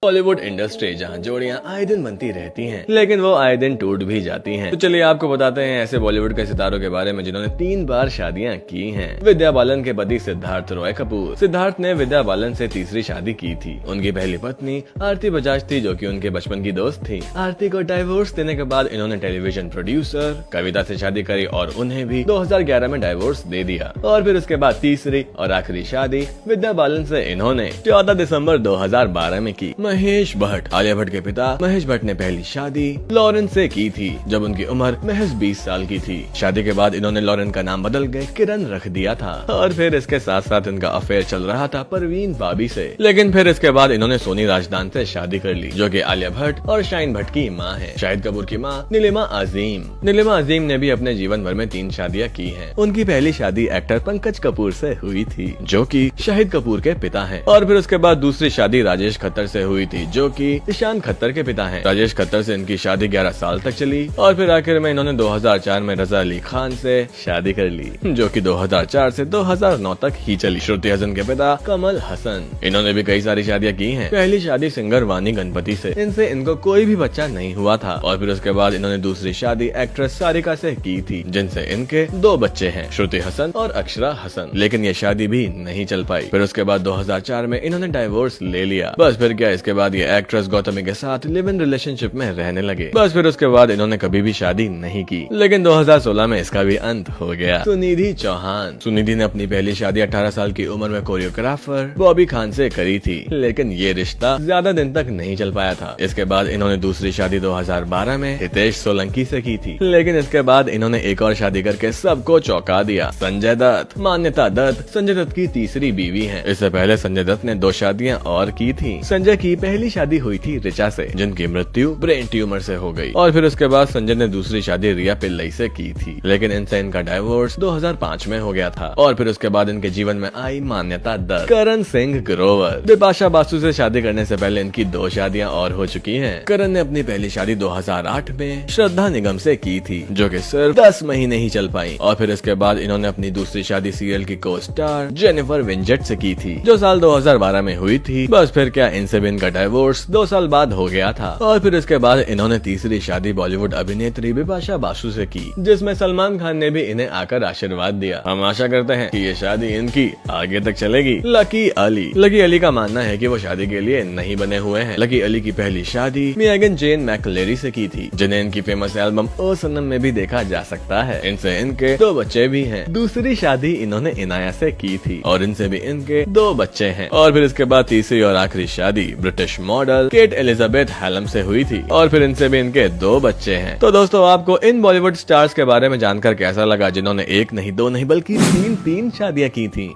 Bollywood industry जहां जोड़ियां आए दिन बनती रहती हैं, लेकिन वो आए दिन टूट भी जाती हैं। तो चलिए आपको बताते हैं ऐसे बॉलीवुड के सितारों के बारे में जिन्होंने 3 बार शादियां की हैं। विद्या बालन के पति सिद्धार्थ रॉय कपूर। सिद्धार्थ ने विद्या बालन से तीसरी शादी की थी। उनकी पहली पत्नी आरती बजाज थी, जो कि उनके बचपन की दोस्त थी। आरती को डाइवोर्स देने के बाद इन्होंने टेलीविजन प्रोड्यूसर कविता से शादी करी और उन्हें भी 2011 में डाइवोर्स दे दिया। और फिर उसके बाद तीसरी और आखिरी शादी विद्या बालन से इन्होंने 14 दिसंबर 2012 में की। महेश भट्ट। आलिया भट्ट के पिता महेश भट्ट ने पहली शादी लॉरेन से की थी जब उनकी उम्र महज 20 साल की थी। शादी के बाद इन्होंने लॉरेन का नाम बदल के किरण रख दिया था और फिर इसके साथ साथ इनका अफेयर चल रहा था परवीन बाबी से। लेकिन फिर इसके बाद इन्होंने सोनी राजदान से शादी कर ली, जो कि आलिया भट्ट और शाहीन भट्ट की माँ है। शाहिद कपूर की माँ नीलिमा अजीम। नीलिमा अजीम ने भी अपने जीवन भर में 3 शादियाँ की हैं। उनकी पहली शादी एक्टर पंकज कपूर से हुई थी, जो कि शाहिद कपूर के पिता हैं। और फिर उसके बाद दूसरी शादी राजेश खत्तर से हुई थी, जो कि ईशान खत्तर के पिता हैं। राजेश खत्तर से इनकी शादी 11 साल तक चली और फिर आखिर में इन्होंने 2004 में रजा अली खान से शादी कर ली, जो कि 2004 से 2009 तक ही चली। श्रुति हसन के पिता कमल हसन। इन्होंने भी कई सारी शादियां की हैं। पहली शादी सिंगर वानी गणपति से, इनसे इनको कोई भी बच्चा नहीं हुआ था। और फिर उसके बाद इन्होंने दूसरी शादी एक्ट्रेस सारिका से की थी, जिनसे इनके 2 बच्चे हैं, श्रुति हसन और अक्षरा हसन। लेकिन ये शादी भी नहीं चल पाई। फिर उसके बाद 2004 में इन्होंने डाइवोर्स ले लिया। बस फिर क्या, इसके बाद ये एक्ट्रेस गौतमी के साथ लिव इन रिलेशनशिप में रहने लगे। बस फिर उसके बाद इन्होंने कभी भी शादी नहीं की। लेकिन 2016 में इसका भी अंत हो गया। सुनिधि चौहान। सुनिधि ने अपनी पहली शादी 18 साल की उम्र में कोरियोग्राफर बॉबी खान से करी थी, लेकिन ये रिश्ता ज्यादा दिन तक नहीं चल पाया था। इसके बाद इन्होंने दूसरी शादी 2012 में हितेश सोलंकी से की थी, लेकिन इसके बाद इन्होंने एक और शादी करके सबको चौंका दिया। संजय दत्त। मान्यता दत्त संजय दत्त की तीसरी बीवी है। इससे पहले संजय दत्त ने 2 शादियां और की थी। संजय की पहली शादी हुई थी रिचा से, जिनकी मृत्यु ब्रेन ट्यूमर से हो गई। और फिर उसके बाद संजय ने दूसरी शादी रिया पिल्लई से की थी, लेकिन इनसे इनका डाइवोर्स 2005 में हो गया था। और फिर उसके बाद इनके जीवन में आई मान्यता दत्त। करण सिंह ग्रोवर। बिपाशा बासु से शादी करने से पहले इनकी 2 शादियां और हो चुकी हैं। करण ने अपनी पहली शादी 2008 में श्रद्धा निगम से की थी, जो कि सिर्फ 10 महीने ही चल पाई। और फिर इसके बाद इन्होंने अपनी दूसरी शादी सीरियल की को स्टार जेनिफर विंजेट से की थी, जो साल 2012 में हुई थी। बस फिर क्या, इनसे भी इनका डाइवोर्स 2 साल बाद हो गया था। और फिर इसके बाद इन्होंने तीसरी शादी बॉलीवुड अभिनेत्री बिपाशा बासु से की, जिसमें सलमान खान ने भी इन्हें आकर आशीर्वाद दिया। हम आशा करते हैं कि ये शादी इनकी आगे तक चलेगी। लकी अली। लकी अली का मानना है कि वो शादी के लिए नहीं बने हुए हैं। लकी अली की पहली शादी मेगन जेन मैकलेरी से की थी, जिन्हें इनकी फेमस एल्बम ओ सनम में भी देखा जा सकता है। इनसे इनके 2 बच्चे भी हैं। दूसरी शादी इन्होंने इनाया से की थी और इनसे भी इनके 2 बच्चे हैं। और फिर इसके बाद तीसरी और आखिरी शादी British model Kate Elizabeth Hallam से हुई थी और फिर इनसे भी इनके 2 बच्चे हैं। तो दोस्तों, आपको इन बॉलीवुड स्टार्स के बारे में जानकर कैसा लगा, जिन्होंने 1 नहीं 2 नहीं बल्कि 3 शादियां की थी?